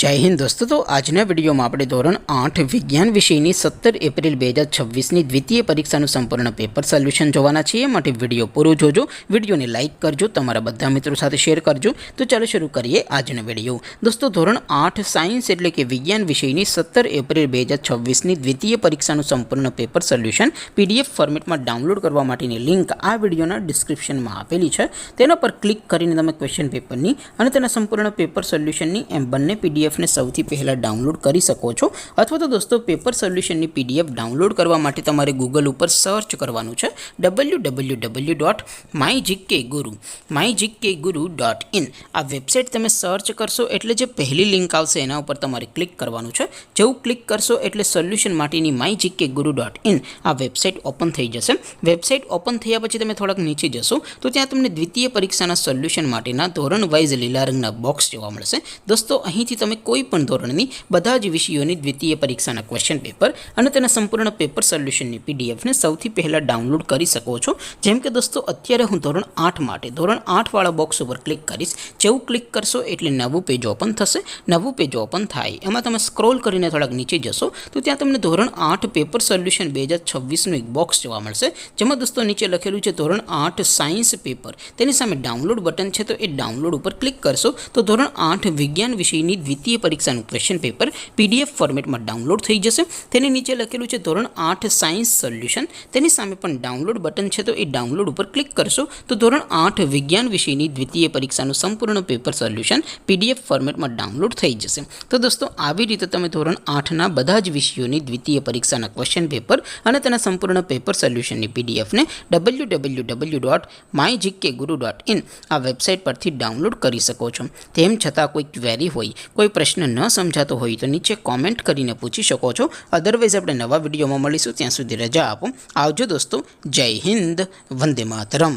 जय हिंद दोस्तों। तो आजना वीडियो में આપણે ધોરણ 8 વિજ્ઞાન વિષયની 17 એપ્રિલ 2026ની દ્વિતીય પરીક્ષાનું સંપૂર્ણ પેપર સોલ્યુશન જોવાના છીએ। માટે વિડિયો પૂરો જોજો, વિડિયોને લાઈક કરજો, તમારા બધા મિત્રો સાથે શેર કરજો। તો ચાલો શરૂ કરીએ આજનો વિડિયો। દોસ્તો ધોરણ 8 સાયન્સ એટલે કે વિજ્ઞાન વિષયની 17 એપ્રિલ 2026ની દ્વિતીય પરીક્ષાનું સંપૂર્ણ પેપર સોલ્યુશન પીડીએફ ફોર્મેટમાં ડાઉનલોડ કરવા માટેની લિંક આ વિડિયોના ડિસ્ક્રિપ્શનમાં આપેલી છે। તેના પર ક્લિક કરીને તમે ક્વેશ્ચન પેપરની અને તેના સંપૂર્ણ પેપર સોલ્યુશનની એમ બંને પીડીએફ ने સૌથી પહેલા ડાઉનલોડ કરી શકો છો। અથવા તો દોસ્તો પેપર સોલ્યુશનની પીડીએફ ડાઉનલોડ કરવા માટે તમારે ગૂગલ ઉપર સર્ચ કરવાનું છે www.mygkguru.in। આ વેબસાઇટ તમે સર્ચ કરશો એટલે જે પહેલી લિંક આવશે એના ઉપર તમારે ક્લિક કરવાનું છે। જેવું ક્લિક કરશો એટલે સોલ્યુશન માટેની mygkguru.in આ વેબસાઇટ ઓપન થઈ જશે। વેબસાઇટ ઓપન થયા પછી તમે થોડાક નીચે જશો તો ત્યાં તમને દ્વિતીય પરીક્ષાના સોલ્યુશન માટેના ધોરણ વાઇઝ લીલા રંગના બોક્સ જોવા મળશે। દોસ્તો અહીંથી તમે કોઈપણ ધોરણની બધા જ વિષયોની દ્વિતીય પરીક્ષાના ક્વેશ્ચન પેપર અને તેના સંપૂર્ણ પેપર સોલ્યુશનની પીડીએફને સૌથી પહેલાં ડાઉનલોડ કરી શકો છો। જેમ કે દોસ્તો અત્યારે હું ધોરણ 8 માટે ધોરણ 8 વાળા બોક્સ ઉપર ક્લિક કરીશ। જેવું ક્લિક કરશો એટલે નવું પેજ ઓપન થશે। નવું પેજ ઓપન થાય એમાં તમે સ્ક્રોલ કરીને થોડાક નીચે જશો તો ત્યાં તમને ધોરણ 8 પેપર સોલ્યુશન 2026નું એક બોક્સ જોવા મળશે। જેમાં દોસ્તો નીચે લખેલું છે ધોરણ 8 સાયન્સ પેપર, તેની સામે ડાઉનલોડ બટન છે તો એ ડાઉનલોડ ઉપર ક્લિક કરશો તો ધોરણ 8 વિજ્ઞાન વિષયની દ્વિતીય પરીક્ષાનું ક્વેશ્ચન પેપર પીડીએફ ફોર્મેટમાં ડાઉનલોડ થઈ જશે। તેની નીચે લખેલું છે ધોરણ 8 સાયન્સ સોલ્યુશન, તેની સામે પણ ડાઉનલોડ બટન છે તો એ ડાઉનલોડ ઉપર ક્લિક કરશો તો ધોરણ 8 વિજ્ઞાન વિષયની દ્વિતીય પરીક્ષાનું સંપૂર્ણ પેપર સોલ્યુશન પીડીએફ ફોર્મેટમાં ડાઉનલોડ થઈ જશે। તો દોસ્તો આવી રીતે તમે ધોરણ 8ના બધા જ વિષયોની દ્વિતીય પરીક્ષાના ક્વેશ્ચન પેપર અને તેના સંપૂર્ણ પેપર સોલ્યુશનની પીડીએફને www.mygkguru.in આ વેબસાઇટ પરથી ડાઉનલોડ કરી શકો છો। તેમ છતાં કોઈ ક્વેરી હોય, કોઈ પ્રશ્ન ન સમજાતો હોય તો નીચે કોમેન્ટ કરીને પૂછી શકો છો। અધરવાઇઝ આપણે નવા વિડીયોમાં મળીશું, ત્યાં સુધી રજા આપો। આવજો દોસ્તો, જય હિન્દ, વંદે માતરમ।